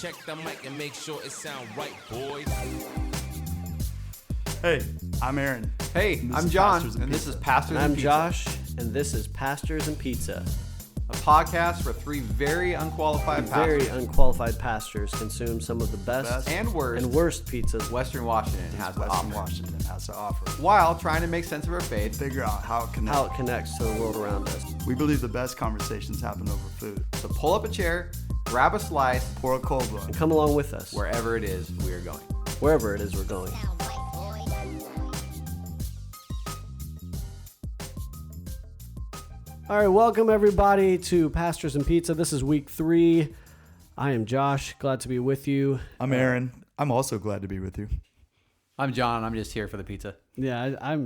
Check the mic and make sure it sound right, boys. Hey, I'm Aaron. Hey, I'm John, and this is Pastors and Pizza. I'm Josh, and this is Pastors and Pizza. A podcast for three very unqualified pastors. Very unqualified pastors consume some of the best and worst pizzas Western Washington has to offer. Washington has to offer. While trying to make sense of our faith. Figure out how it connects to the world around us. We believe the best conversations happen over food. So pull up a chair, grab a slice, Pour a cold one. And come along with us. wherever it is we are going. Wherever it is we're going. All right, welcome everybody to Pastors and Pizza. This is week 3. I am Josh, glad to be with you. I'm Aaron. I'm also glad to be with you. I'm John. I'm just here for the pizza. Yeah, I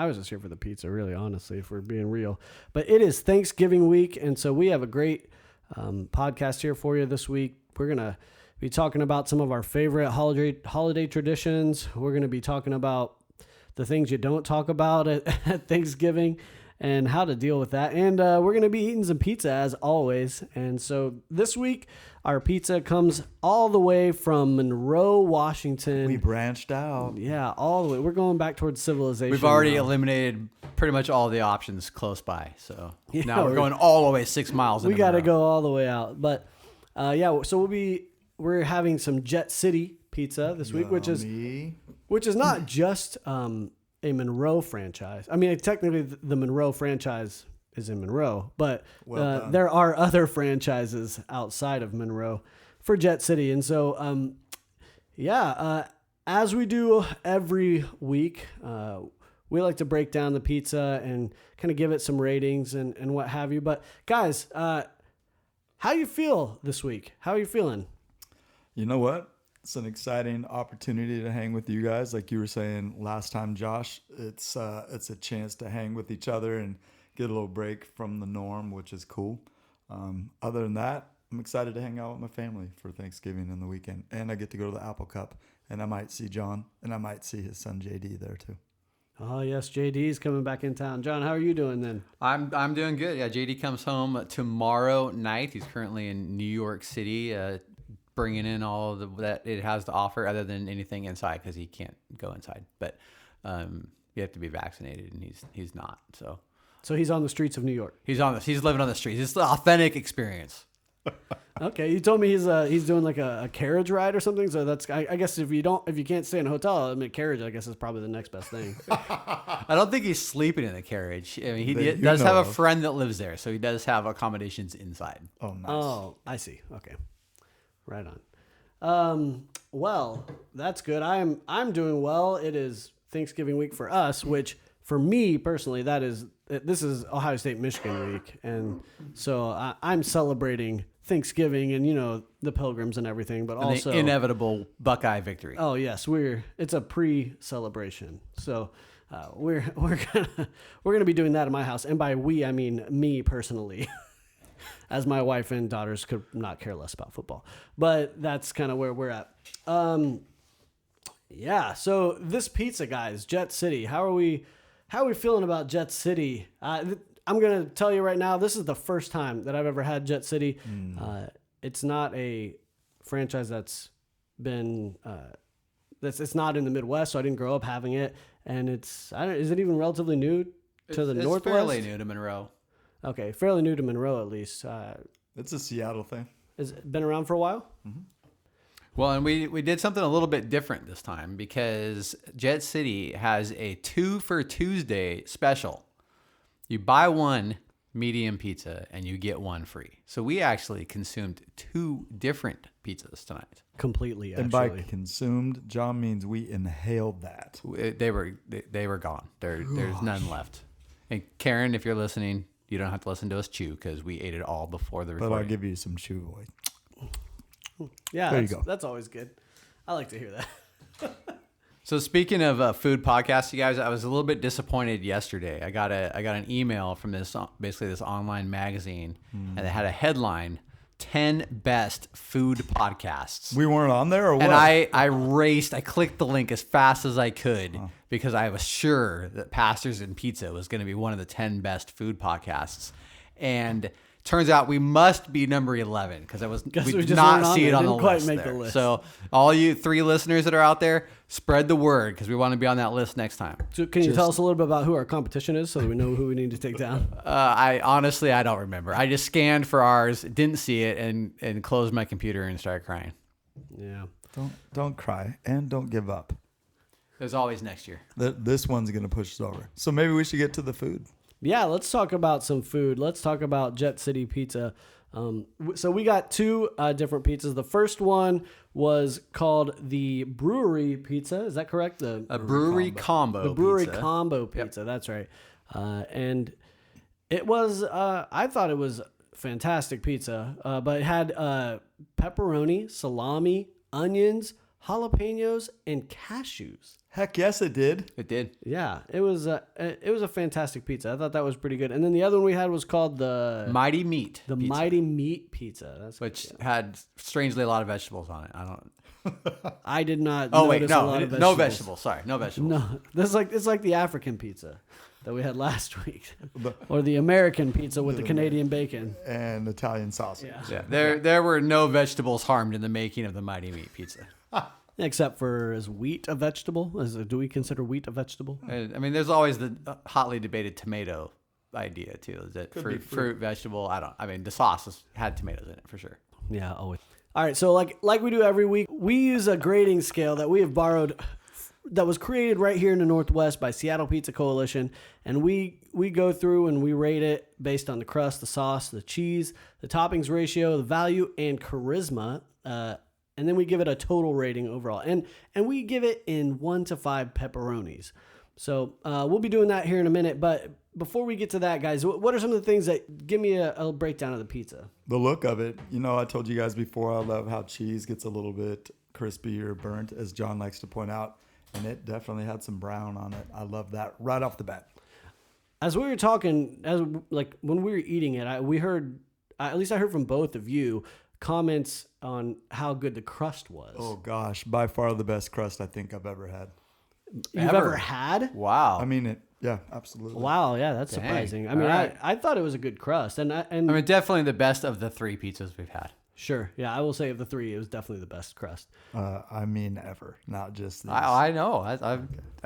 was just here for the pizza, really, honestly, if we're being real. But it is Thanksgiving week, and so we have a great podcast here for you this week. We're going to be talking about some of our favorite holiday traditions. We're going to be talking about the things you don't talk about at Thanksgiving and how to deal with that. And we're going to be eating some pizza as always. And so this week, our pizza comes all the way from Monroe, Washington. We branched out. Yeah, all the way. We're going back towards civilization. We've already now. eliminated pretty much all the options close by. So Yeah, now we're going all the way 6 miles. We got to go all the way out. But so we're having some Jet City pizza this week, which is not just a Monroe franchise. I mean, technically the Monroe franchise is in Monroe, but there are other franchises outside of Monroe for Jet City. And so, as we do every week, we like to break down the pizza and kind of give it some ratings and what have you. But guys, how you feel this week? How are you feeling? You know what? It's an exciting opportunity to hang with you guys. Like you were saying last time, Josh, it's a chance to hang with each other and get a little break from the norm, which is cool. Other than that, I'm excited to hang out with my family for Thanksgiving and the weekend. And I get to go to the Apple Cup, and I might see John, and I might see his son JD there too. Oh, yes, JD's coming back in town. John, how are you doing then? I'm doing good. Yeah, JD comes home tomorrow night. He's currently in New York City, bringing in all of that it has to offer other than anything inside because he can't go inside. But you have to be vaccinated, and he's not. So he's on the streets of New York. He's living on the streets. It's the authentic experience. Okay, you told me he's doing like a carriage ride or something. So that's I guess if you can't stay in a hotel, I mean carriage I guess is probably the next best thing. I don't think he's sleeping in the carriage. I mean he does have a friend that lives there, so he does have accommodations inside. Oh, nice. Oh, I see. Okay. Right on. Well, that's good. I'm doing well. It is Thanksgiving week for us, which for me personally, this is Ohio State Michigan week, and so I'm celebrating Thanksgiving and the Pilgrims and everything, but also the inevitable Buckeye victory. Oh yes, it's a pre-celebration, so we're gonna be doing that at my house, and by we I mean me personally. As my wife and daughters could not care less about football. But that's kind of where we're at. So this pizza, guys, Jet City. How are we feeling about Jet City? I'm going to tell you right now, this is the first time that I've ever had Jet City. It's not a franchise that's been... it's not in the Midwest, so I didn't grow up having it. And is it even relatively new to the Northwest? It's fairly new to Monroe. Okay, fairly new to Monroe at least. It's a Seattle thing. Has it been around for a while? Mm-hmm. Well, and we did something a little bit different this time because Jet City has a 2 for Tuesday special. You buy one medium pizza and you get one free. So we actually consumed 2 different pizzas tonight. Completely, actually. And by consumed, John means we inhaled that. They were gone. There's none left. And Karen, if you're listening, you don't have to listen to us chew because we ate it all before the recording. But I'll give you some chew voice. Yeah, there you go. That's always good. I like to hear that. So speaking of food podcasts, you guys, I was a little bit disappointed yesterday. I got an email from this online magazine, and it had a headline: 10 best food podcasts. We weren't on there, or what? And I clicked the link as fast as I could because I was sure that Pastors and Pizza was going to be one of the 10 best food podcasts. And Turns out we must be number 11 because we we did just not weren't on see there. it on the Didn't quite list make the there. list. So all you 3 listeners that are out there, spread the word because we want to be on that list next time. So can you tell us a little bit about who our competition is so that we know who we need to take down? I honestly don't remember. I just scanned for ours, didn't see it, and closed my computer and started crying. Yeah. Don't cry and don't give up. There's always next year. This one's gonna push us over. So maybe we should get to the food. Yeah, let's talk about some food. Let's talk about Jet City Pizza. So we got 2 different pizzas. The first one was called the brewery pizza. Is that correct? A brewery combo. The brewery pizza. combo pizza. Yep. That's right. And it was, I thought it was fantastic pizza, but it had pepperoni, salami, onions, jalapenos, and cashews. Heck yes, it did. It did. Yeah, it was a fantastic pizza. I thought that was pretty good. And then the other one we had was called the Mighty Meat. The pizza, Mighty Meat Pizza. which had strangely a lot of vegetables on it. I don't. I did not. Oh wait, notice a lot of no vegetables. Sorry, no vegetables. No, it's like the African pizza that we had last week, or the American pizza with the Canadian bacon And Italian sausage. Yeah, there were no vegetables harmed in the making of the Mighty Meat Pizza. except for is wheat a vegetable? Do we consider wheat a vegetable? I mean, there's always the hotly debated tomato idea too. Is that fruit, vegetable? I mean, the sauce had tomatoes in it for sure. Yeah, always. All right, so like we do every week, we use a grading scale that we have borrowed that was created right here in the Northwest by Seattle Pizza Coalition, and we go through and we rate it based on the crust, the sauce, the cheese, the toppings ratio, the value, and charisma, and then we give it a total rating overall, and we give it in 1 to 5 pepperonis. So we'll be doing that here in a minute, but before we get to that, guys, what are some of the things that give me a breakdown of the pizza? The look of it. I told you guys before, I love how cheese gets a little bit crispy or burnt, as John likes to point out. And it definitely had some brown on it. I love that right off the bat. As we were talking, when we were eating it, we heard, at least I heard from both of you, comments on how good the crust was. Oh gosh, by far the best crust I think I've ever had. You've ever had? Wow. I mean, yeah, absolutely. Wow, yeah, that's surprising. I mean, I thought it was a good crust, and I mean, definitely the best of the 3 pizzas we've had. Sure, yeah, I will say of the 3, it was definitely the best crust. I mean, ever, not just these. I know. I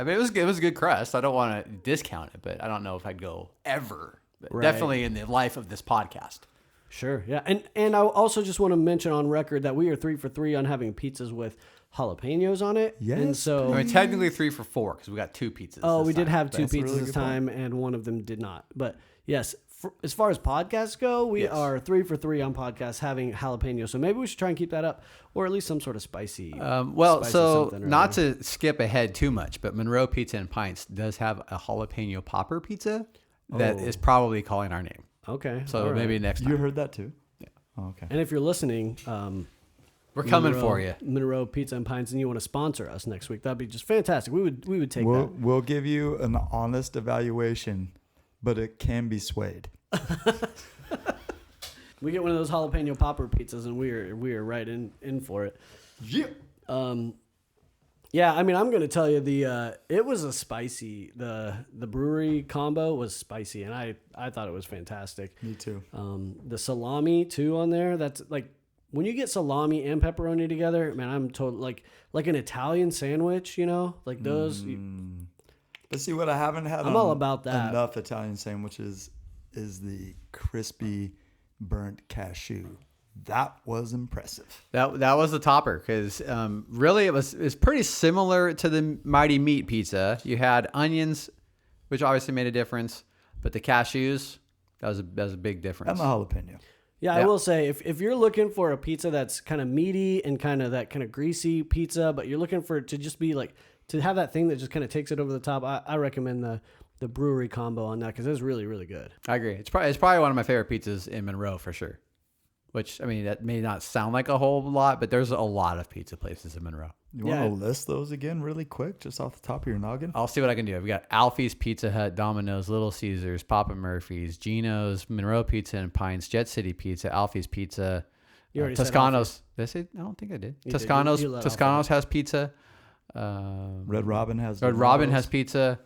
mean, it was a good crust. I don't want to discount it, but I don't know if I'd go ever. But Right. Definitely in the life of this podcast. Sure, yeah, and I also just want to mention on record that we are 3 for 3 on having pizzas with jalapenos on it. Yes, and so I mean, technically 3 for 4 because we got 2 pizzas. oh, this we did time. have 2 That's a pizzas really this good time, and one of them did not. But yes, as far as podcasts go, we Yes. are 3 for 3 on podcasts having jalapeno. So maybe we should try and keep that up, or at least some sort of spicy. Well, spicy so something or not other. to skip ahead too much, but Monroe Pizza and Pints does have a jalapeno popper pizza that is probably calling our name. Okay, So all right. maybe next time. You heard that too? Yeah. Oh, okay. And if you're listening, We're coming Monroe- for you. Monroe Pizza and Pints, and you want to sponsor us next week, that'd be just fantastic. We would take that. We'll give you an honest evaluation, but it can be swayed. We get one of those jalapeno popper pizzas, and we are right in for it. Yeah. Yeah, I mean, I'm going to tell you it was a spicy. The brewery combo was spicy, and I thought it was fantastic. Me too. The salami too on there. That's like when you get salami and pepperoni together, man. I'm totally like an Italian sandwich. Like those. But see, what I haven't had I'm all about that. enough Italian sandwiches is the crispy burnt cashew. That was impressive. That was the topper because really it's pretty similar to the Mighty Meat Pizza. You had onions, which obviously made a difference, but the cashews that was a big difference. And the jalapeno. Yeah, I will say if you're looking for a pizza that's kind of meaty and kind of that kind of greasy pizza, but you're looking for it to just be like to have that thing that just kind of takes it over the top, I recommend the brewery combo on that because it's really, really good. I agree. It's probably one of my favorite pizzas in Monroe for sure. Which, I mean, that may not sound like a whole lot, but there's a lot of pizza places in Monroe. You want to list those again really quick, just off the top of your noggin? I'll see what I can do. We got Alfie's Pizza Hut, Domino's, Little Caesars, Papa Murphy's, Geno's, Monroe Pizza and Pints, Jet City Pizza, Alfie's Pizza, You already said Toscano's. Did I say? I don't think I did. You did. Toscano's. You let Toscano's has pizza. Red Robin has Red Robin has pizza.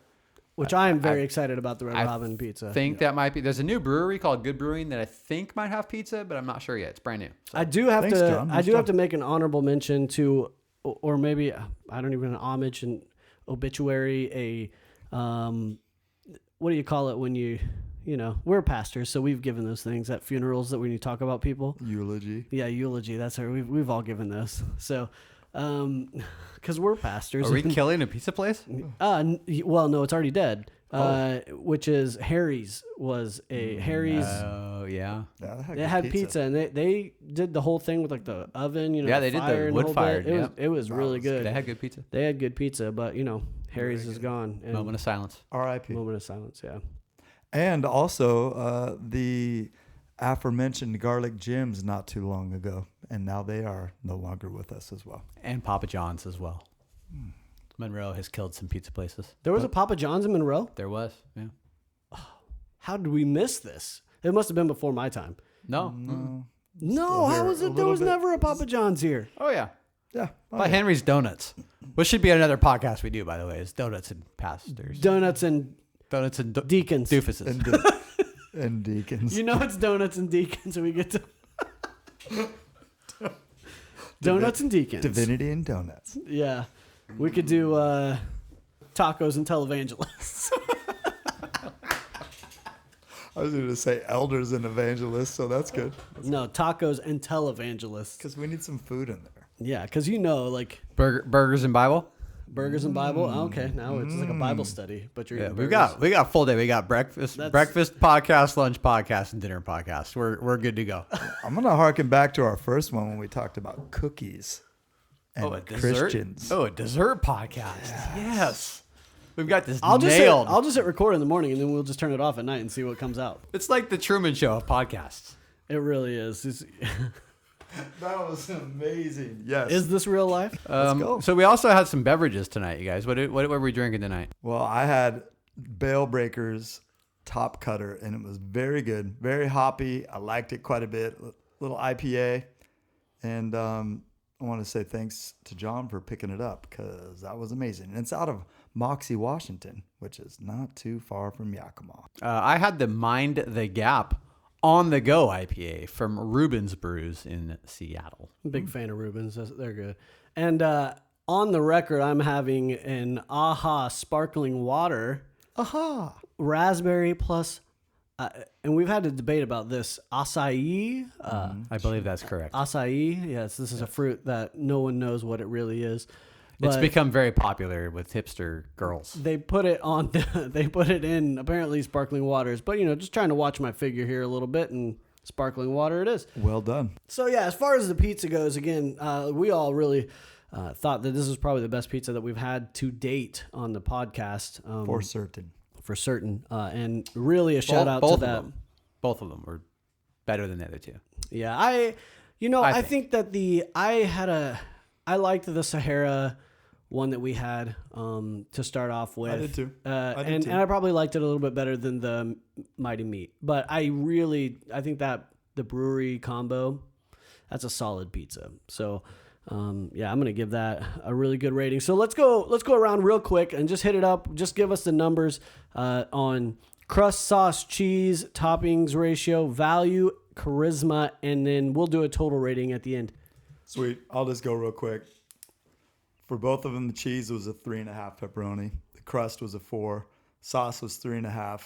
which I am very excited about the Red I Robin pizza. I think that might be. There's a new brewery called Good Brewing that I think might have pizza, but I'm not sure yet. It's brand new. So. I do have Thanks, to. John. I Nice do job. have to make an honorable mention to, or maybe I don't even homage and obituary. What do you call it when you know, we're pastors, so we've given those things at funerals that when you talk about people. Eulogy. Yeah, eulogy. That's our. We've all given this. So, because we're pastors. Are we killing a pizza place? Well, no, it's already dead. Which is Harry's was a Harry's. Oh yeah. Yeah, They had pizza, and they did the whole thing with like the oven, you know. Yeah, the they did the fire and whole wood-fired, bit. yeah. It was really good. They had good pizza. They had good pizza, but you know, Harry's is gone. And Moment of silence. R.I.P. moment of silence. Yeah. And also the aforementioned Garlic Jims not too long ago, and now they are no longer with us as well. And Papa John's as well. Monroe has killed some pizza places. There was a Papa John's in Monroe. There was, yeah. How did we miss this? It must have been before my time. No. No, how here was a it? There little was bit. never a Papa John's here. Oh yeah. Yeah. By Henry's Donuts. Which should be another podcast we do, by the way, is Donuts and Pastors. Donuts and Donuts and deacons. doofuses. And deacons. You know it's donuts and deacons, and we get to donuts and deacons. Divinity and donuts. Yeah, we could do tacos and televangelists. I was going to say elders and evangelists, so that's good. No, tacos and televangelists. Because we need some food in there. Yeah, because you know, like Burgers and Bible. burgers and Bible. Okay, now it's like a Bible study, but you're Yeah, eating we burgers. got full day. We got breakfast podcast, lunch podcast, and dinner podcast. We're good to go. I'm going to harken back to our first one when we talked about cookies and a dessert. Christians. Oh, a dessert podcast. Yes. We've got this I'll nailed. just hit record in the morning, and then we'll just turn it off at night and see what comes out. It's like the Truman Show of podcasts. It really is. That was amazing. Yes. Is this real life? Let's go. So we also had some beverages tonight, you guys. What were we drinking tonight? Well, I had Bale Breakers Top Cutter, and it was very good, very hoppy. I liked it quite a bit. Little IPA, and I want to say thanks to John for picking it up because that was amazing. And it's out of Moxie, Washington, which is not too far from Yakima. I had the Mind the Gap on the go IPA from Rubens Brews in Seattle. Big fan of Rubens. They're good. And on the record, I'm having an AHA sparkling water, Aha! raspberry plus, and we've had a debate about this, acai. I believe that's correct. Acai, yes, this is a fruit that no one knows what it really is. It's But become very popular with hipster girls. they put it on, they put it in apparently sparkling waters, but you know, just trying to watch my figure here a little bit, and sparkling water it is. Well done. So yeah, as far as the pizza goes, again, we all really thought that this was probably the best pizza that we've had to date on the podcast. For certain. For certain. And really a shout out to Both that. of them. Both of them were better than the other two. Yeah, I think that I liked the Sahara one that we had to start off with. I did too. And I probably liked it a little bit better than the Mighty Meat. But I think that the brewery combo, that's a solid pizza. So yeah, I'm gonna give that a really good rating. So let's go around real quick and just hit it up. Just give us the numbers on crust, sauce, cheese, toppings ratio, value, charisma, and then we'll do a total rating at the end. Sweet. I'll just go real quick. For both of them, the cheese was a 3.5 pepperoni. The crust was a 4. Sauce was 3.5.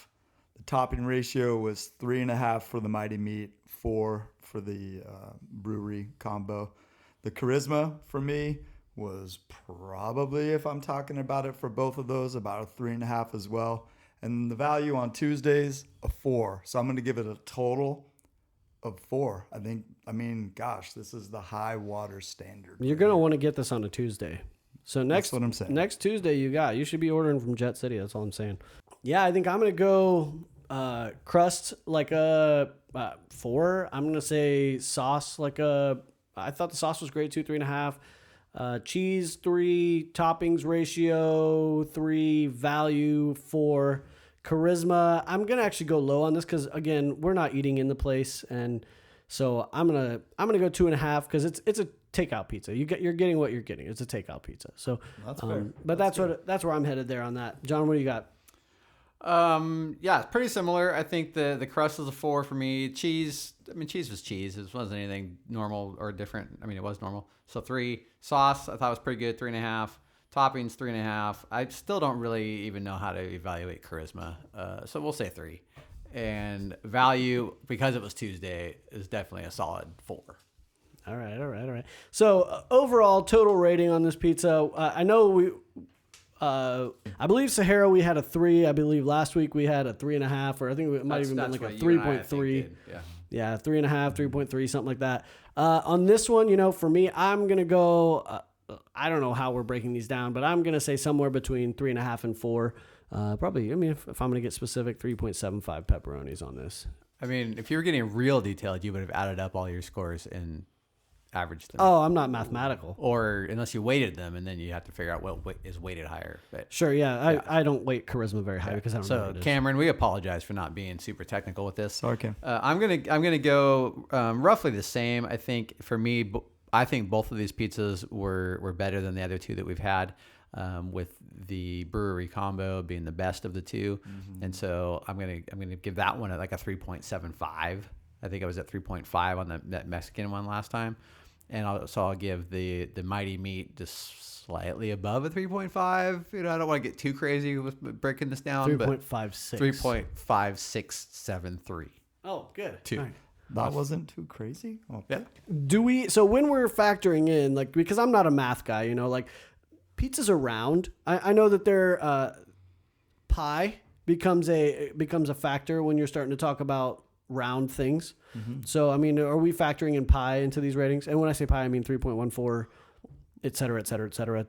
The topping ratio was 3.5 for the Mighty Meat, 4 for the brewery combo. The charisma for me was probably, if I'm talking about it for both of those, about a 3.5 as well. And the value on Tuesdays, a 4. So I'm going to give it a total of 4. Gosh, this is the high water standard. You're gonna want to get this on a Tuesday. So That's what I'm saying. Next Tuesday, you should be ordering from Jet City. That's all I'm saying. Yeah, I think I'm gonna go crust like a 4. I'm gonna say sauce like I thought the sauce was great too, 3.5. Cheese 3, toppings ratio 3, value 4. Charisma, I'm gonna actually go low on this because again, we're not eating in the place, and so I'm gonna go 2.5 because it's a takeout pizza. You're getting what you're getting. It's a takeout pizza. So That's fair. but that's where I'm headed there on that. John, what do you got? Yeah, it's pretty similar. I think the crust is a 4 for me. Cheese, cheese was cheese. It wasn't anything normal or different. It was normal. So 3. Sauce, I thought was pretty good, 3.5. Toppings, 3.5. I still don't really even know how to evaluate charisma. So we'll say 3. And value, because it was Tuesday, is definitely a solid 4. All right. So overall total rating on this pizza, I know I believe Sahara we had a 3. I believe last week we had a 3.5, or I think it might even been like a 3.3. Yeah, 3.5, 3.3, something like that. On this one, for me, I'm gonna go. I don't know how we're breaking these down, but I'm gonna say somewhere between 3.5 and 4. Probably. If I'm gonna get specific, 3.75 pepperonis on this. If you were getting real detailed, you would have added up all your scores and averaged them. Oh, I'm not mathematical. Or unless you weighted them, and then you have to figure out what is weighted higher. But sure, yeah. I don't weight charisma very high because I don't know what it is. Cameron, we apologize for not being super technical with this. Sorry, Cam. I'm gonna go roughly the same. I think for me, I think both of these pizzas were better than the other two that we've had. With the brewery combo being the best of the two, and so I'm gonna give that one like a 3.75. I think I was at 3.5 on that Mexican one last time, and I'll give the Mighty Meat just slightly above a 3.5. I don't want to get too crazy with breaking this down. 3.56. 3.5673. Oh, good. 2. Right. That wasn't too crazy. Okay. Yeah. So when we're factoring in, like, because I'm not a math guy, pizzas are round. I know that their pie becomes a factor when you're starting to talk about round things. So, are we factoring in pie into these ratings? And when I say pie, I mean 3.14, et cetera, et cetera, et cetera.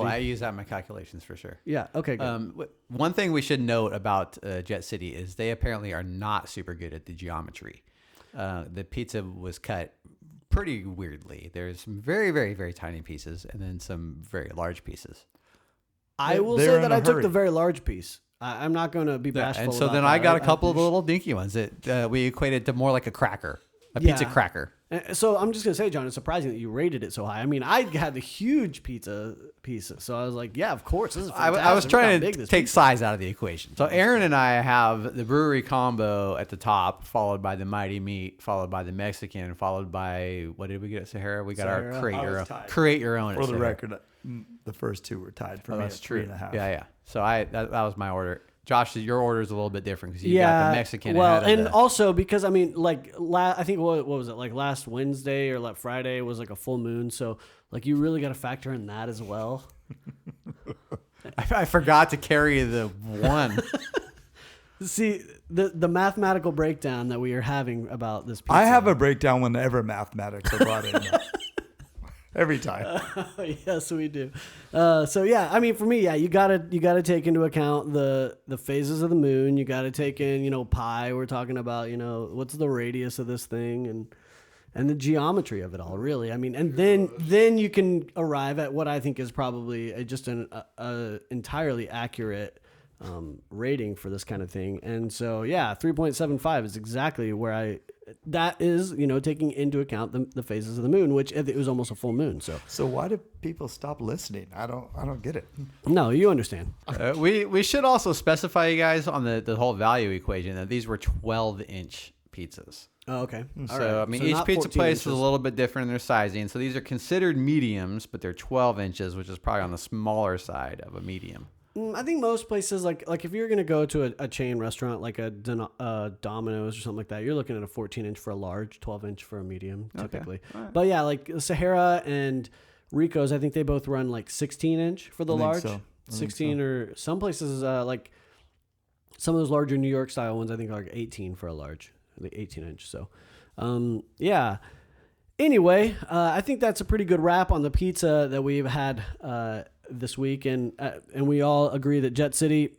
I use that in my calculations for sure. Yeah. Okay. Good. One thing we should note about Jet City is they apparently are not super good at the geometry. The pizza was cut pretty weirdly. There's some very, very, very tiny pieces and then some very large pieces. I will say that I took the very large piece. I'm not going to be bashful. And so about then that. I got a couple of the little dinky ones that we equated to more like a cracker, a pizza cracker. So I'm just going to say, John, it's surprising that you rated it so high. I had the huge pizza pieces. So I was like, yeah, of course. This is fantastic. I was trying to take pizza. size out of the equation. So Aaron and I have the brewery combo at the top, followed by the Mighty Meat, followed by the Mexican, followed by, what did we get at Sahara? We got Sahara. our create your own. For the record, the first two were tied for me at 3.5. Yeah. So that was my order. Josh, your order is a little bit different because you got the Mexican. Also because I think what was it, like last Wednesday or like Friday was like a full moon, so like you really got to factor in that as well. I forgot to carry the one. See the mathematical breakdown that we are having about this pizza. I have a breakdown whenever mathematics are brought in. Every time. Yes, we do. So yeah, for me, you gotta take into account the phases of the moon. You gotta take in, pi. We're talking about, what's the radius of this thing and the geometry of it all, really. And then you can arrive at what I think is probably just an entirely accurate rating for this kind of thing. And so, 3.75 is exactly where that is, taking into account the phases of the moon, which it was almost a full moon. So why do people stop listening? I don't get it. No, you understand. We should also specify, you guys, on the whole value equation that these were 12-inch pizzas. Oh, okay. So, right. each pizza place is a little bit different in their sizing. So these are considered mediums, but they're 12 inches, which is probably on the smaller side of a medium. I think most places, like if you're going to go to a chain restaurant like a Domino's or something like that, you're looking at a 14-inch for a large, 12-inch for a medium, typically. Okay. Right. But like Sahara and Rico's, I think they both run like 16-inch for the large. So. 16 or some places, like some of those larger New York style ones, I think are like 18 for a large, the 18-inch. So, Anyway, I think that's a pretty good wrap on the pizza that we've had this week, and we all agree that Jet City,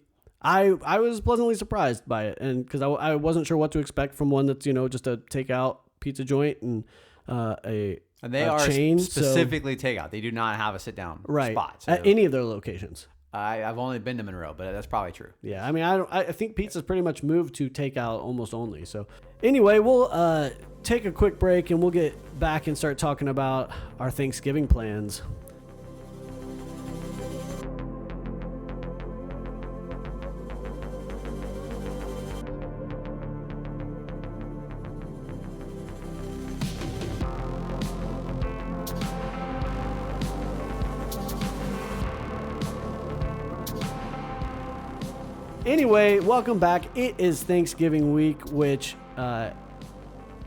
I was pleasantly surprised by it, and because I wasn't sure what to expect from one that's just a takeout pizza joint and a chain, specifically takeout. They do not have a sit down spot at any of their locations. I've only been to Monroe, but that's probably true. Yeah, I think pizza's pretty much moved to takeout almost only. So anyway, we'll take a quick break and we'll get back and start talking about our Thanksgiving plans. Anyway, welcome back. It is Thanksgiving week, which I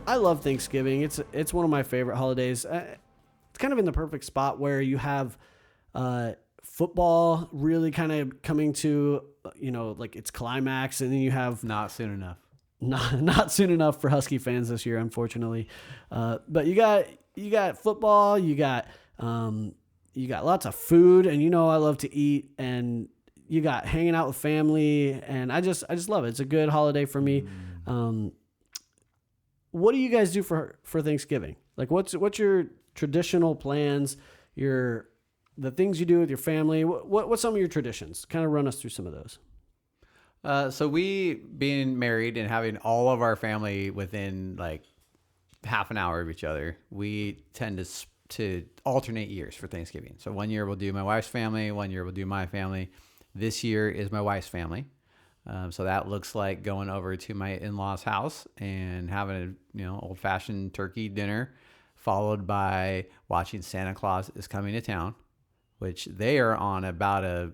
love Thanksgiving. It's one of my favorite holidays. It's kind of in the perfect spot where you have football really kind of coming to, like its climax, and then you have Not soon enough. not soon enough for Husky fans this year, unfortunately. But you got football, you got lots of food, and I love to eat, and you got hanging out with family, and I just love it. It's a good holiday for me. What do you guys do for Thanksgiving? Like, what's your traditional plans? The things you do with your family. What's some of your traditions? Kind of run us through some of those. So we, being married and having all of our family within like half an hour of each other, we tend to alternate years for Thanksgiving. So one year we'll do my wife's family, one year we'll do my family. This year is my wife's family. So that looks like going over to my in-laws' house and having a old-fashioned turkey dinner, followed by watching Santa Claus is Coming to Town, which they are on about a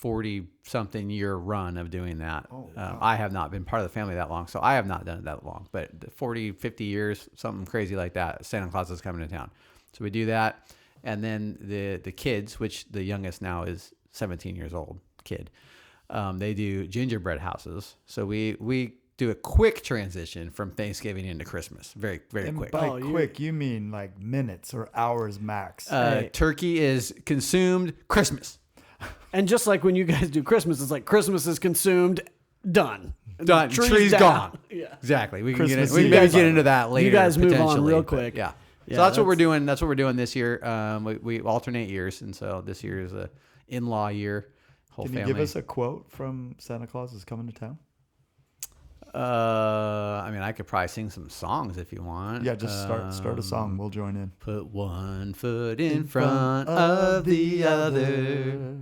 40-something year run of doing that. Oh, wow. I have not been part of the family that long, so I have not done it that long. But 40, 50 years, something crazy like that, Santa Claus is Coming to Town. So we do that. And then the kids, which the youngest now is 17 years old, kid, they do gingerbread houses. So we do a quick transition from Thanksgiving into Christmas. Very, very quick. By quick, you mean like minutes or hours max. Turkey is consumed, Christmas. And just like when you guys do Christmas, it's like Christmas is consumed, done. Tree's gone. Yeah. Exactly. We can Christmas we maybe get into that later. You guys move on potentially, real but quick. Yeah. Yeah, So that's what we're doing. That's what we're doing this year. We alternate years, and so this year is a in-law year. Whole Can you family. give us a quote from Santa Claus is Coming to Town? I mean, I could probably sing some songs if you want. Yeah, just start a song. We'll join in. Put one foot in front of the other.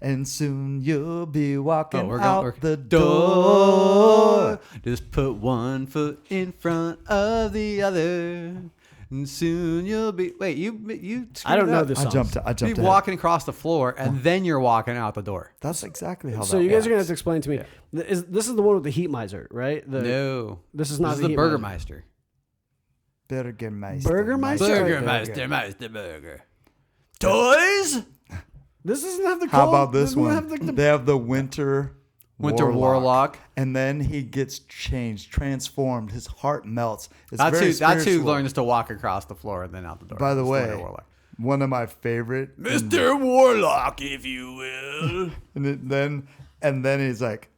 And soon you'll be walking we're out the door. Just put one foot in front of the other. And soon you'll be... Wait, you I don't know this. this song. I jumped You're ahead. walking across the floor, and then you're walking out the door. That's exactly how So that you guys works. are going to have to explain to me. This is the one with the heat miser, right? No. This is not This is the the heat Burgermeister. Burgermeister. Burgermeister? Burgermeister Burger. Toys? This doesn't have the How cold- about this doesn't one? have the- They have the Winter Warlock. And then he gets changed, transformed. His heart melts. It's That's very who spiritual. learns to walk across the floor and then out the door. By the It's way, Winter Warlock. one of my favorite. Mr. Warlock, if you will. And then he's like,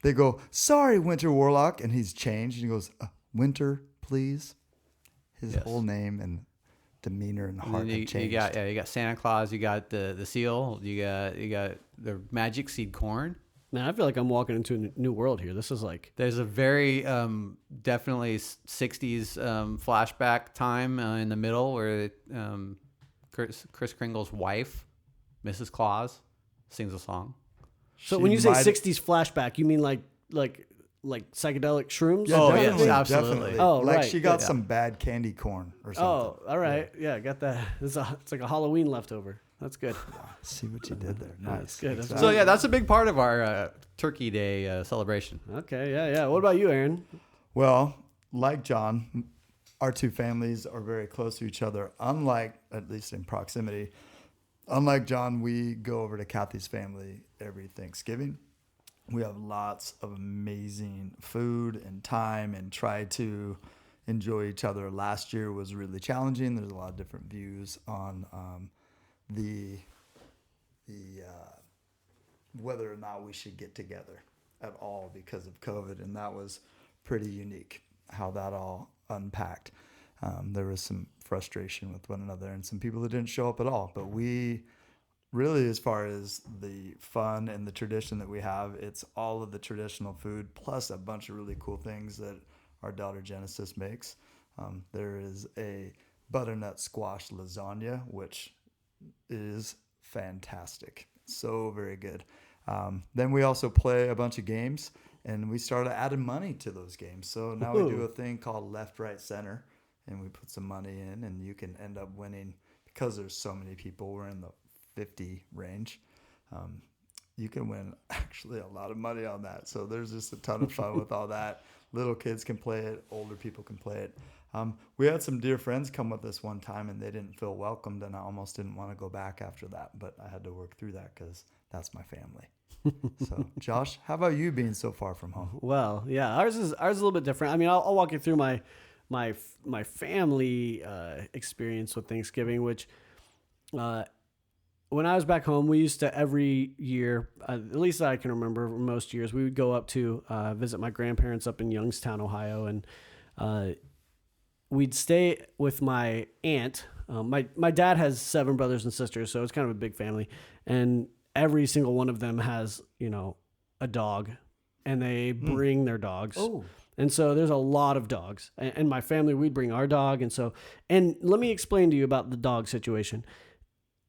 they go, "Sorry, Winter Warlock," and he's changed. And he goes, "Winter, please." His Yes. whole name and demeanor and And heart then had changed. you got Santa Claus, you got the seal, you got the magic seed corn. Man, I feel like I'm walking into a new world here. This is like... There's a very definitely 60s flashback time in the middle where Kris Kringle's wife, Mrs. Claus, sings a song. So She when you say might- 60s flashback, you mean like psychedelic shrooms? Yeah, Oh, definitely, yes, absolutely. definitely. Oh, like right. she got Yeah. some bad candy corn or something. Oh, all right. Yeah, got that. It's like a Halloween leftover. That's good. See what you did there. Nice. good. That's So yeah, that's a big part of our Turkey Day celebration. Okay, yeah. What about you, Aaron? Well, like John, our two families are very close to each other. Unlike, at least in proximity, unlike John, we go over to Kathy's family every Thanksgiving. We have lots of amazing food and time and try to enjoy each other. Last year was really challenging. There's a lot of different views on the whether or not we should get together at all because of COVID, and that was pretty unique how that all unpacked. There was some frustration with one another and some people that didn't show up at all, but we really, as far as the fun and the tradition that we have, it's all of the traditional food plus a bunch of really cool things that our daughter Genesis makes. There is a butternut squash lasagna, which is fantastic. So very good. Then we also play a bunch of games, and we started adding money to those games. So now we do a thing called left, right, center, and we put some money in, and you can end up winning because there's so many people. We're in the 50 range. you can win actually a lot of money on that. So there's just a ton of fun with all that. Little kids can play it. Older people can play it. We had some dear friends come with us one time, and they didn't feel welcomed, and I almost didn't want to go back after that. But I had to work through that because that's my family. So, Josh, how about you being so far from home? Well, yeah, ours is a little bit different. I mean, I'll walk you through my family experience with Thanksgiving, which when I was back home, we used to every year, at least I can remember most years, we would go up to visit my grandparents up in Youngstown, Ohio, and we'd stay with my aunt. My dad has 7 brothers and sisters, so it's kind of a big family, and every single one of them has, a dog, and they bring their dogs. Oh. And so there's a lot of dogs. And my family, we'd bring our dog. And let me explain to you about the dog situation.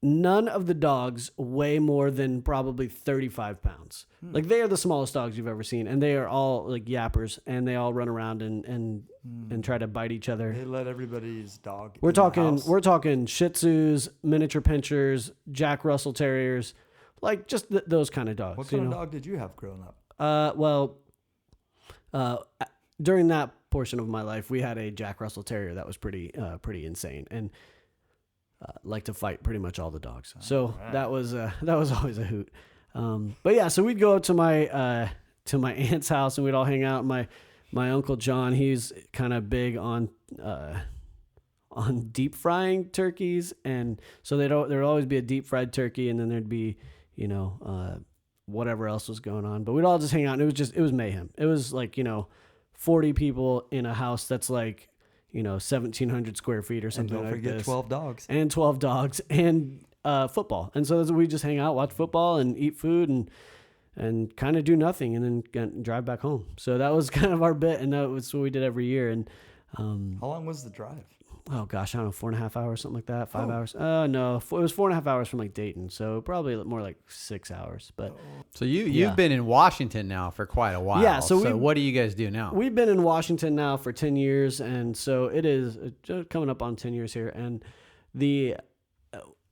None of the dogs weigh more than probably 35 pounds. Like, they are the smallest dogs you've ever seen. And they are all like yappers, and they all run around and try to bite each other. They let everybody's dog. We're in the house. talking Shih Tzus, miniature pinchers, Jack Russell Terriers, like just those kind of dogs. What kind of dog did you have growing up? During that portion of my life, we had a Jack Russell Terrier that was pretty insane and liked to fight pretty much all the dogs. So that was always a hoot. But yeah, so we'd go up to my aunt's house, and we'd all hang out. My Uncle John, he's kind of big on deep frying turkeys, and so there'd always be a deep fried turkey, and then there'd be whatever else was going on. But we'd all just hang out, and it was mayhem. It was like 40 people in a house that's like 1,700 square feet or something like this. And don't forget 12 dogs. And 12 dogs and football. And so we just hang out, watch football, and eat food, and kind of do nothing, and then drive back home. So that was kind of our bit, and that was what we did every year. And how long was the drive? Oh gosh, I don't know, 4.5 hours, something like that. 5 hours. No, it was 4.5 hours from like Dayton, so probably more like 6 hours. But so you've been in Washington now for quite a while. Yeah. So what do you guys do now? We've been in Washington now for 10 years, and so it is coming up on 10 years here. And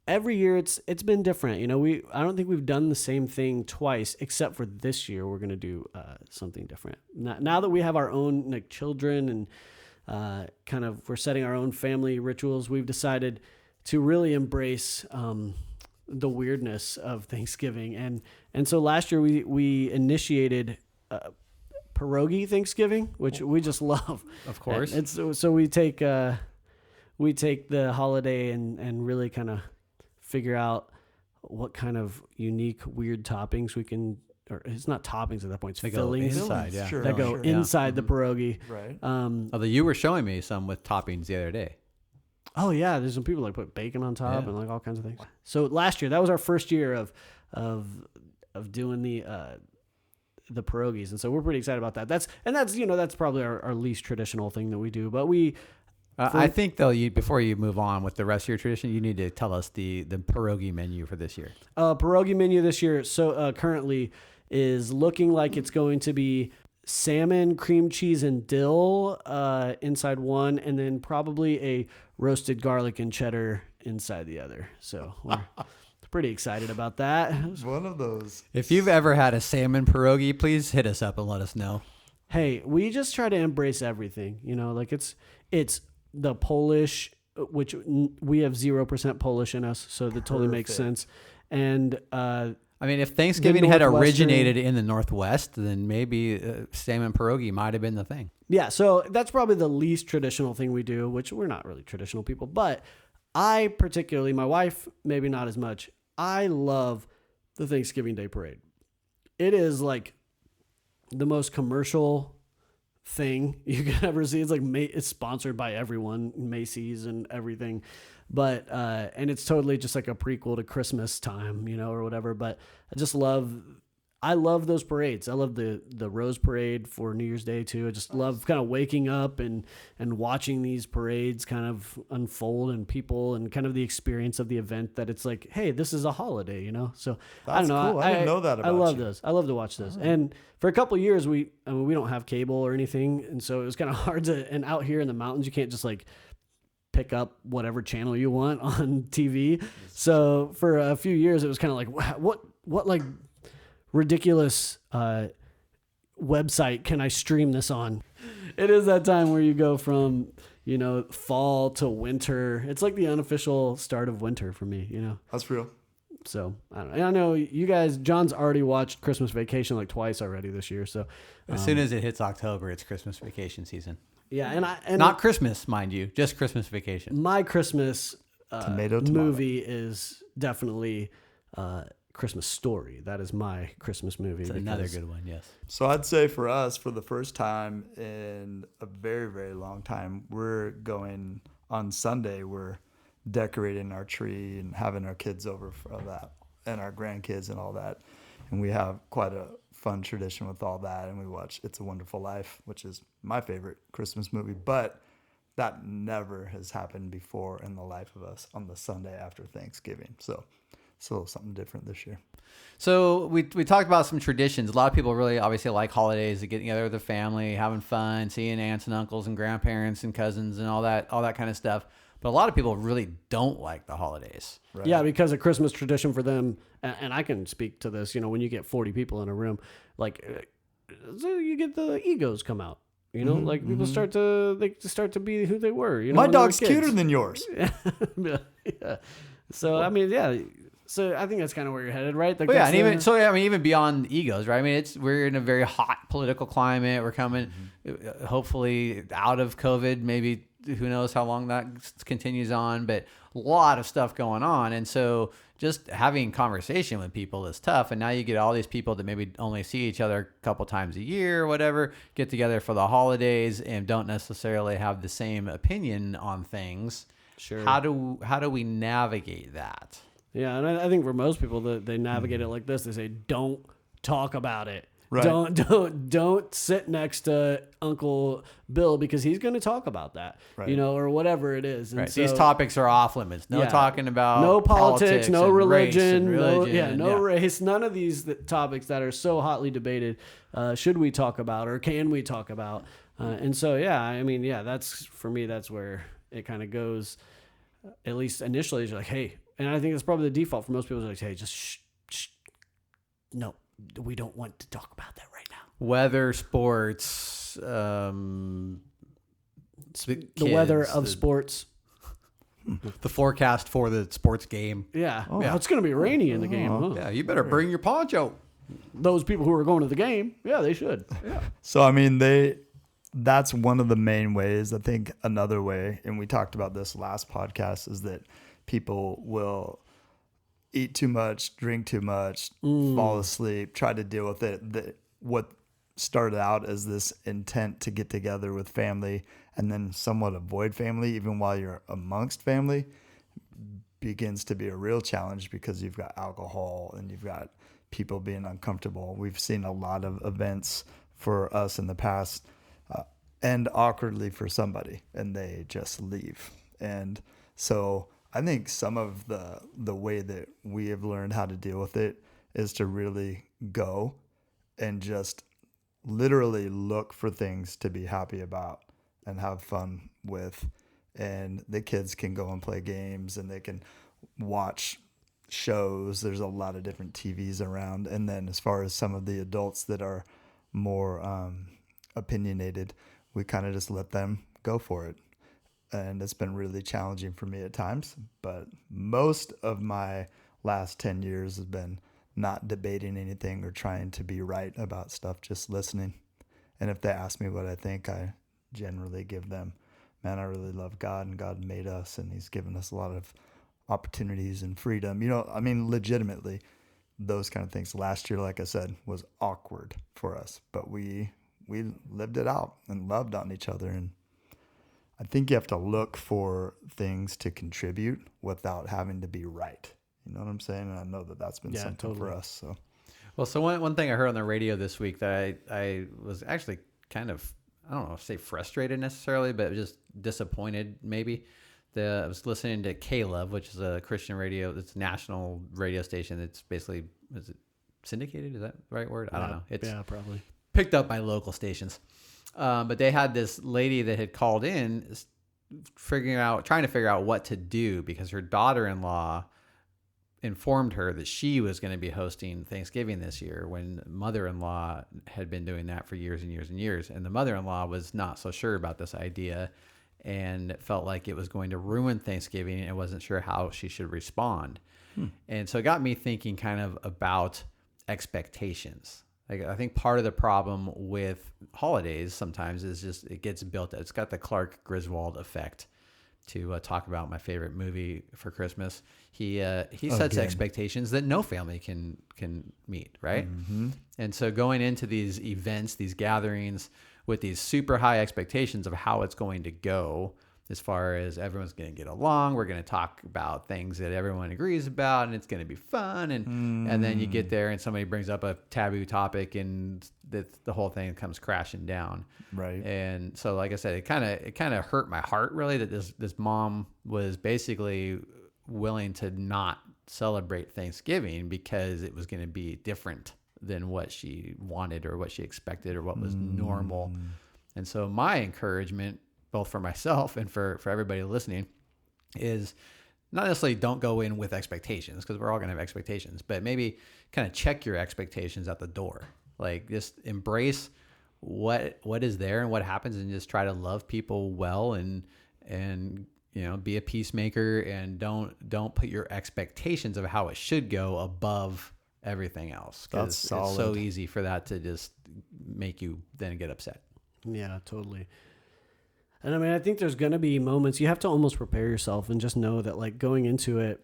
every year it's been different. I don't think we've done the same thing twice, except for this year. We're gonna do something different. Now that we have our own children and we're setting our own family rituals, we've decided to really embrace the weirdness of Thanksgiving. And so last year we initiated pierogi Thanksgiving, which we just love. Of course. So we take the holiday and really kind of figure out what kind of unique, weird toppings we can, or it's not toppings at that point, it's fillings inside, yeah. Sure, that go inside the pierogi. Right. Although you were showing me some with toppings the other day. Oh yeah, there's some people put bacon on top and like all kinds of things. So last year, that was our first year of doing the pierogies, and so we're pretty excited about that. That's probably our least traditional thing that we do, but we. I think though, before you move on with the rest of your tradition, you need to tell us the pierogi menu for this year. Pierogi menu this year. So currently is looking like it's going to be salmon, cream cheese, and dill inside one, and then probably a roasted garlic and cheddar inside the other. So we're pretty excited about that. One of those. If you've ever had a salmon pierogi, please hit us up and let us know. Hey, we just try to embrace everything. Like it's the Polish, which we have 0% Polish in us, so that totally makes sense. And I mean, if Thanksgiving had originated in the Northwest, then maybe salmon pierogi might have been the thing. Yeah, so that's probably the least traditional thing we do, which we're not really traditional people. But I particularly, my wife, maybe not as much, I love the Thanksgiving Day Parade. It is like the most commercial thing you could ever see. It's like it's sponsored by everyone, Macy's and everything, but and it's totally just like a prequel to Christmas time, or whatever. But I love those parades. I love the Rose Parade for New Year's Day too. I just love kind of waking up and watching these parades kind of unfold, and people, and kind of the experience of the event, that it's like, hey, this is a holiday, So I don't know. Cool. I didn't know that about I love you. those. I love to watch those. And for a couple of years, we don't have cable or anything, and so it was kind of hard to. And out here in the mountains, you can't just like pick up whatever channel you want on TV. So for a few years, it was kind of like, what like. ridiculous website can I stream this on? It is that time where you go from, fall to winter. It's like the unofficial start of winter for me, That's real. So I don't know. I know you guys, John's already watched Christmas Vacation like twice already this year. So As soon as it hits October, it's Christmas vacation season. yeah, and Not Christmas, mind you, just Christmas vacation. my Christmas Tomato. movie is definitely Christmas Story. That is my Christmas movie. It's another good one, yes. So I'd say for us, for the first time in a very, very long time, we're going on Sunday. We're decorating our tree and having our kids over for that and our grandkids and all that. And we have quite a fun tradition with all that. And we watch It's a Wonderful Life, which is my favorite Christmas movie. But that never has happened before in the life of us on the Sunday after Thanksgiving. So it's a little something different this year. So we talked about some traditions. A lot of people really obviously like holidays, to get together with their family, having fun, seeing aunts and uncles and grandparents and cousins and all that kind of stuff. But a lot of people really don't like the holidays. Right? Yeah, because a Christmas tradition for them, and I can speak to this, when you get 40 people in a room, so you get the egos come out. People start to be who they were. My when they were dog's kids. cuter than yours. Yeah. So I mean, yeah. So I think that's kind of where you're headed, right? Like, Well, yeah, that's and even beyond egos, right? I mean, we're in a very hot political climate. We're coming, hopefully, out of COVID. Maybe who knows how long that continues on, but a lot of stuff going on, and so just having conversation with people is tough. And now you get all these people that maybe only see each other a couple times a year or whatever, get together for the holidays and don't necessarily have the same opinion on things. Sure. How do we navigate that? Yeah, and I think for most people, they navigate it like this. They say, "Don't talk about it. Right. Don't sit next to Uncle Bill because he's going to talk about that, Right. or whatever it is." And Right. so, These topics are off limits. No Yeah. talking about no politics, no and religion, race and religion. race. None of these topics that are so hotly debated should we talk about or can we talk about? And so, yeah, I mean, yeah, that's for me. That's where it kind of goes. At least initially, you're like, hey. And I think that's probably the default for most people. Is like, hey, just shh. No, we don't want to talk about that right now. Weather, sports, The weather of sports. the forecast for the sports game. Yeah. Yeah. It's going to be rainy in the game. Huh? Yeah, you better bring your poncho. Those people who are going to the game, yeah, they should. Yeah. So, I mean, that's one of the main ways. I think another way, and we talked about this last podcast, is that people will eat too much, drink too much, fall asleep, try to deal with it. What started out as this intent to get together with family and then somewhat avoid family, even while you're amongst family, begins to be a real challenge because you've got alcohol and you've got people being uncomfortable. We've seen a lot of events for us in the past end awkwardly for somebody and they just leave. And so I think some of the way that we have learned how to deal with it is to really go and just literally look for things to be happy about and have fun with. And the kids can go and play games and they can watch shows. There's a lot of different TVs around. And then as far as some of the adults that are more opinionated, we kind of just let them go for it. And it's been really challenging for me at times, but most of my last 10 years has been not debating anything or trying to be right about stuff, just listening. And if they ask me what I think, I generally give them, man, I really love God and God made us and he's given us a lot of opportunities and freedom. I mean, legitimately, those kind of things. Last year, like I said, was awkward for us, but we lived it out and loved on each other. And I think you have to look for things to contribute without having to be right. You know what I'm saying? And I know that that's been something totally for us. So, well, so one thing I heard on the radio this week that I was actually kind of, I don't know if say frustrated necessarily, but just disappointed maybe. I was listening to K-Love, which is a Christian radio, it's a national radio station. It's basically, is it syndicated? Is that the right word? I don't know. It's probably picked up by local stations. But they had this lady that had called in trying to figure out what to do because her daughter-in-law informed her that she was going to be hosting Thanksgiving this year when mother-in-law had been doing that for years and years and years. And the mother-in-law was not so sure about this idea and felt like it was going to ruin Thanksgiving and wasn't sure how she should respond. And so it got me thinking kind of about expectations. Like, I think part of the problem with holidays sometimes is just it gets built up. It's got the Clark Griswold effect. To talk about my favorite movie for Christmas, he sets expectations that no family can meet, right? Mm-hmm. And so going into these events, these gatherings, with these super high expectations of how it's going to go, as far as everyone's going to get along, we're going to talk about things that everyone agrees about, and it's going to be fun, and then you get there and somebody brings up a taboo topic, and the whole thing comes crashing down. Right. And so, like I said, it kind of hurt my heart, really, that this mom was basically willing to not celebrate Thanksgiving because it was going to be different than what she wanted or what she expected or what was normal. And so my encouragement, both for myself and for everybody listening, is not necessarily don't go in with expectations, because we're all going to have expectations, but maybe kind of check your expectations at the door. Like, just embrace what is there and what happens, and just try to love people well, and be a peacemaker, and don't put your expectations of how it should go above everything else. That's solid. It's so easy for that to just make you then get upset. Yeah, totally. And I mean, I think there's going to be moments you have to almost prepare yourself and just know that, like, going into it,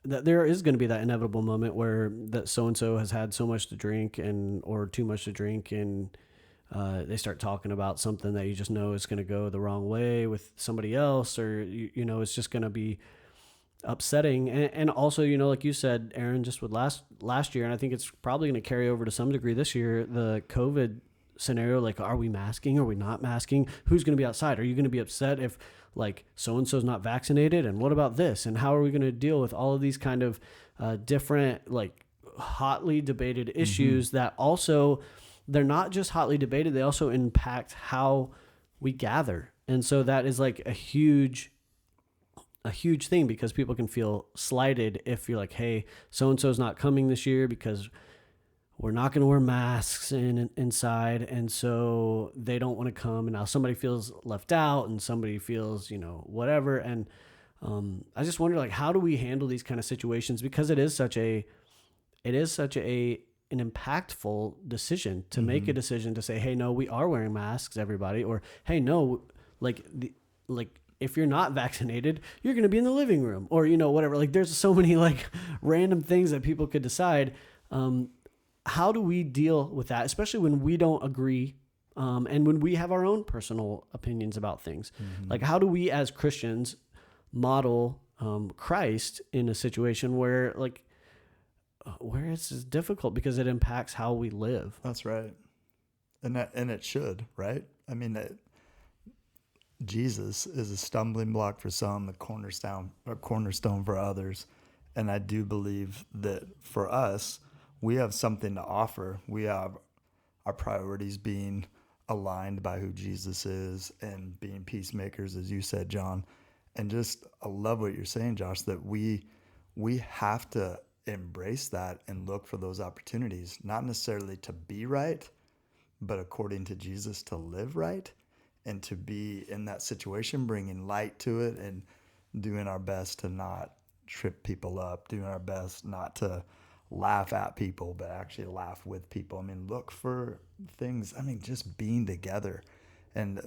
that there is going to be that inevitable moment where that so-and-so has had so much to drink or too much to drink, and they start talking about something that you just know is going to go the wrong way with somebody else, or, it's just going to be upsetting. And also, like you said, Aaron, just with last year, and I think it's probably going to carry over to some degree this year, the COVID scenario, like, are we masking? Are we not masking? Who's going to be outside? Are you going to be upset if, like, so-and-so's not vaccinated? And what about this? And how are we going to deal with all of these kind of different, like, hotly debated issues that also, they're not just hotly debated, they also impact how we gather. And so that is like a huge thing, because people can feel slighted if you're like, hey, so-and-so's not coming this year because we're not going to wear masks inside, and so they don't want to come. And now somebody feels left out, and somebody feels, whatever. And I just wonder, like, how do we handle these kind of situations? Because it is such an impactful decision to make a decision to say, hey, no, we are wearing masks, everybody, or hey, no, like if you're not vaccinated, you're going to be in the living room, or whatever. Like, there's so many like random things that people could decide. How do we deal with that, especially when we don't agree, and when we have our own personal opinions about things? Like, how do we as Christians model Christ in a situation where it's difficult, because it impacts how we live? That's right. And it should, right? I mean, Jesus is a stumbling block for some, the cornerstone for others. And I do believe that for us, we have something to offer. We have our priorities being aligned by who Jesus is, and being peacemakers, as you said, John. And just, I love what you're saying, Josh, that we have to embrace that and look for those opportunities, not necessarily to be right, but according to Jesus, to live right, and to be in that situation, bringing light to it, and doing our best to not trip people up, doing our best not to laugh at people, but actually laugh with people. I mean, look for things. I mean, just being together. And,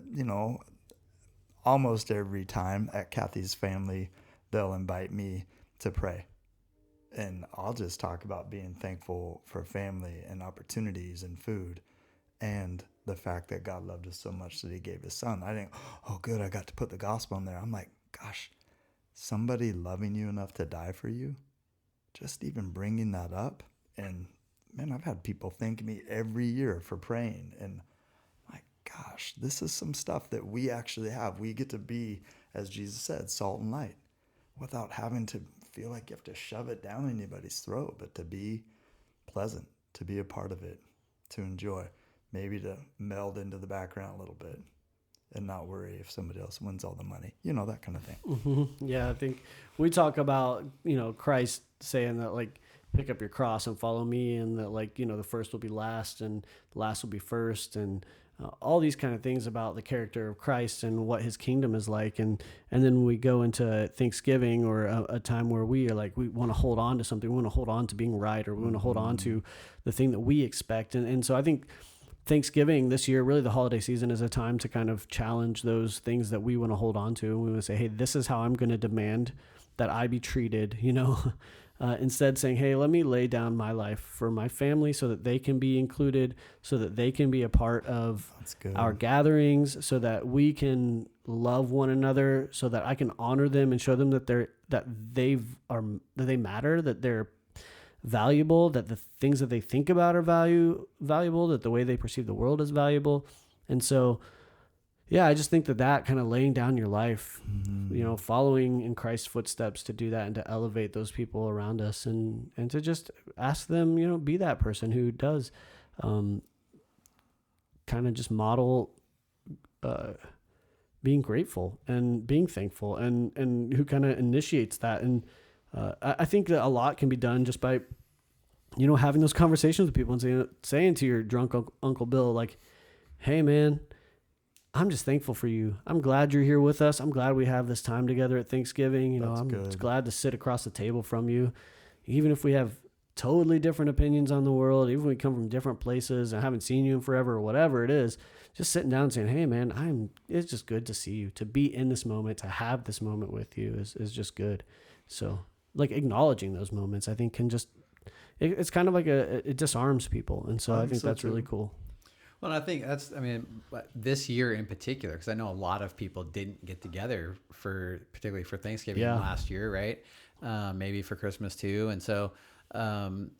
almost every time at Kathy's family, they'll invite me to pray. And I'll just talk about being thankful for family and opportunities and food, and the fact that God loved us so much that he gave his son. I think, oh, good, I got to put the gospel in there. I'm like, gosh, somebody loving you enough to die for you, just even bringing that up. And man, I've had people thank me every year for praying. And my gosh, this is some stuff that we actually have. We get to be, as Jesus said, salt and light, without having to feel like you have to shove it down anybody's throat, but to be pleasant, to be a part of it, to enjoy, maybe to meld into the background a little bit. and not worry if somebody else wins all the money, that kind of thing. Mm-hmm. Yeah, I think we talk about, Christ saying that, like, pick up your cross and follow me, and that, like, the first will be last and the last will be first, and all these kind of things about the character of Christ and what his kingdom is like. And then we go into Thanksgiving, or a time where we are like, we want to hold on to something. We want to hold on to being right, or we want to hold on to the thing that we expect. And so I think Thanksgiving this year, really the holiday season, is a time to kind of challenge those things that we want to hold on to. And we want to say, hey, this is how I'm going to demand that I be treated, instead saying, hey, let me lay down my life for my family so that they can be included, so that they can be a part of our gatherings, so that we can love one another, so that I can honor them and show them that they matter, that they're valuable, that the things that they think about are valuable, that the way they perceive the world is valuable. And so, yeah, I just think that kind of laying down your life, following in Christ's footsteps, to do that and to elevate those people around us, and to just ask them, be that person who does kind of just model being grateful and being thankful, and who kind of initiates that. And I think that a lot can be done just by, having those conversations with people and saying to your drunk Uncle Bill, like, hey, man, I'm just thankful for you. I'm glad you're here with us. I'm glad we have this time together at Thanksgiving. I'm glad to sit across the table from you. Even if we have totally different opinions on the world, even if we come from different places and I haven't seen you in forever, or whatever it is, just sitting down and saying, hey, man, it's just good to see you, to be in this moment, to have this moment with you is just good. So, like, acknowledging those moments, I think, can just, it's kind of like it disarms people. And so I think that's really cool. Well, I think this year in particular, because I know a lot of people didn't get together particularly for Thanksgiving last year, right? Maybe for Christmas too. And so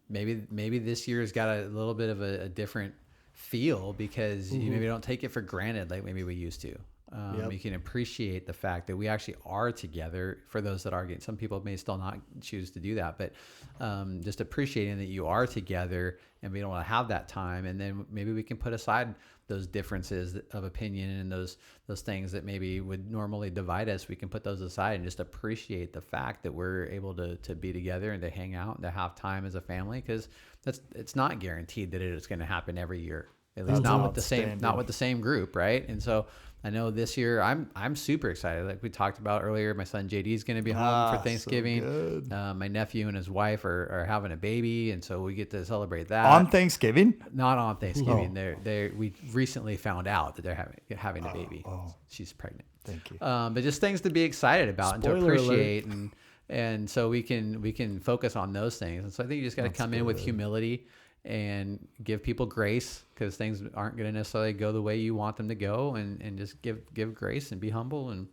maybe this year's got a little bit of a different feel, because you maybe don't take it for granted like maybe we used to. You can appreciate the fact that we actually are together, for those that are getting, some people may still not choose to do that, but just appreciating that you are together and we don't want to have that time. And then maybe we can put aside those differences of opinion and those things that maybe would normally divide us. We can put those aside and just appreciate the fact that we're able to be together and to hang out and to have time as a family, because it's not guaranteed that it's going to happen every year. At least not with the same group, right? And so I know this year I'm super excited. Like we talked about earlier, my son JD is going to be home for Thanksgiving. So my nephew and his wife are having a baby, and so we get to celebrate that on Thanksgiving. Not on Thanksgiving. We recently found out that they're having a baby. She's pregnant. Thank you. But just things to be excited about and to appreciate, and so we can focus on those things. And so I think you just got to come in with humility and give people grace, because things aren't going to necessarily go the way you want them to go, and just give grace and be humble and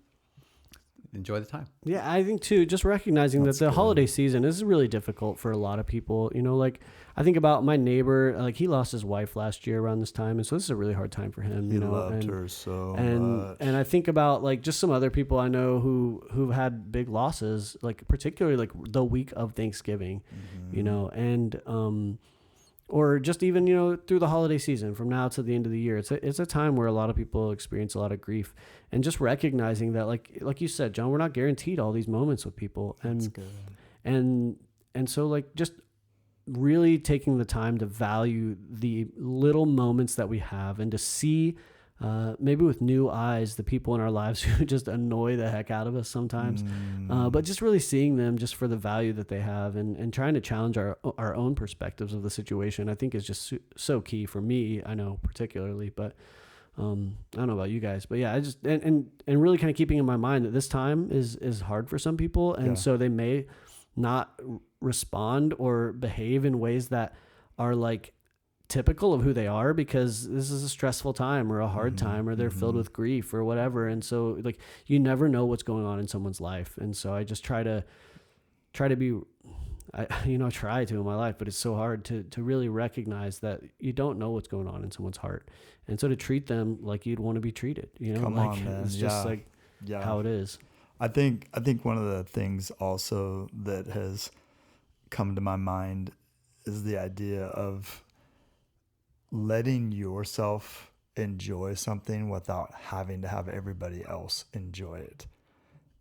enjoy the time. Yeah, I think too, just recognizing that the holiday season is really difficult for a lot of people. Like I think about my neighbor, like he lost his wife last year around this time, and so this is a really hard time for him. He loved her so much. And I think about like just some other people I know who've had big losses, like particularly like the week of Thanksgiving, and or just even, through the holiday season from now to the end of the year. It's a time where a lot of people experience a lot of grief, and just recognizing that, like you said, John, we're not guaranteed all these moments with people. And, That's good. And so like just really taking the time to value the little moments that we have, and to see maybe with new eyes the people in our lives who just annoy the heck out of us sometimes, but just really seeing them just for the value that they have, and trying to challenge our own perspectives of the situation, I think is just so key for me. I know particularly, but I don't know about you guys, but yeah, I just and really kind of keeping in my mind that this time is hard for some people, and so they may not respond or behave in ways that are like typical of who they are, because this is a stressful time or a hard time, or they're filled with grief or whatever. And so like, you never know what's going on in someone's life. And so I just try to be, I try to in my life, but it's so hard to really recognize that you don't know what's going on in someone's heart. And so to treat them like you'd want to be treated, Come on, man. It's just how it is. I think one of the things also that has come to my mind is the idea of letting yourself enjoy something without having to have everybody else enjoy it.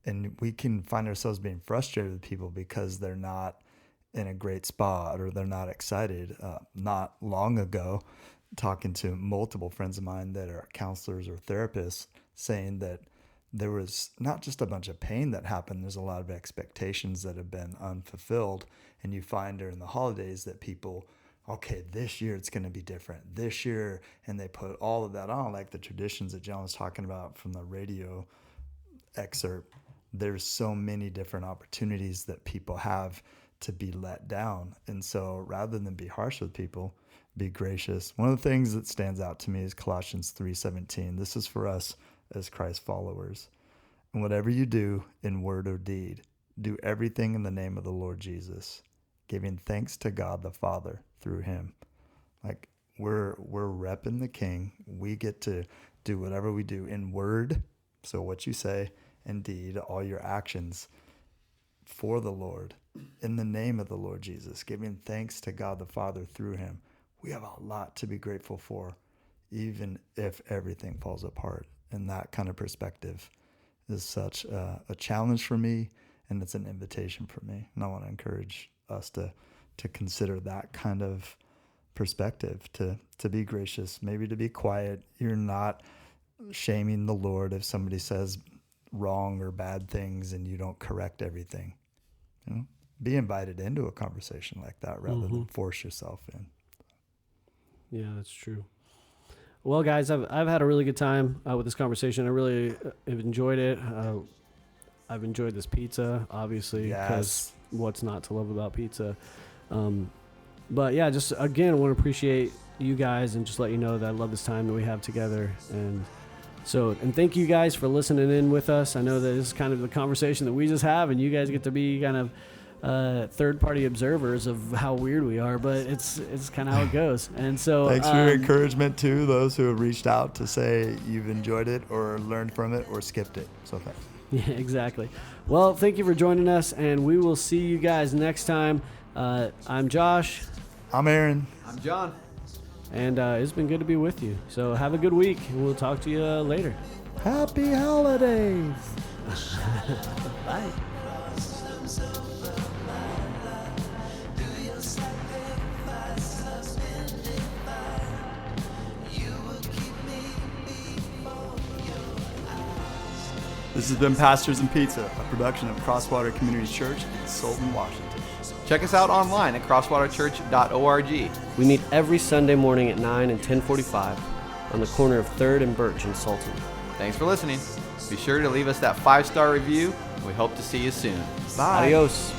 And we can find ourselves being frustrated with people because they're not in a great spot or they're not excited. Not long ago, talking to multiple friends of mine that are counselors or therapists, saying that there was not just a bunch of pain that happened, there's a lot of expectations that have been unfulfilled. And you find during the holidays that people, okay, this year it's going to be different. This year, and they put all of that on, like the traditions that John was talking about from the radio excerpt. There's so many different opportunities that people have to be let down. And so rather than be harsh with people, be gracious. One of the things that stands out to me is Colossians 3:17. This is for us as Christ followers. And whatever you do in word or deed, do everything in the name of the Lord Jesus, giving thanks to God the Father through him. Like we're repping the King. We get to do whatever we do in word, so what you say, and deed, all your actions for the Lord, in the name of the Lord Jesus, giving thanks to God the Father through him. We have a lot to be grateful for, even if everything falls apart. And that kind of perspective is such a challenge for me, and it's an invitation for me. And I want to encourage us to consider that kind of perspective, to be gracious, maybe to be quiet. You're not shaming the Lord if somebody says wrong or bad things and you don't correct everything. You know, be invited into a conversation like that rather than force yourself in. Yeah, that's true. Well, guys, I've had a really good time with this conversation. I really have enjoyed it. I've enjoyed this pizza, obviously, because what's not to love about pizza? But yeah, just again, I want to appreciate you guys and just let you know that I love this time that we have together. And thank you guys for listening in with us. I know that this is kind of the conversation that we just have, and you guys get to be kind of third-party observers of how weird we are, but it's kind of how it goes. And so thanks for your encouragement to those who have reached out to say you've enjoyed it or learned from it or skipped it. So thanks. Yeah, exactly. Well, thank you for joining us, and we will see you guys next time. I'm Josh. I'm Aaron. I'm John. And it's been good to be with you. So have a good week, and we'll talk to you later. Happy holidays. Bye. This has been Pastors and Pizza, a production of Crosswater Community Church in Sultan, Washington. Check us out online at crosswaterchurch.org. We meet every Sunday morning at 9 and 10:45 on the corner of 3rd and Birch in Sultan. Thanks for listening. Be sure to leave us that 5-star review. We hope to see you soon. Bye. Adios.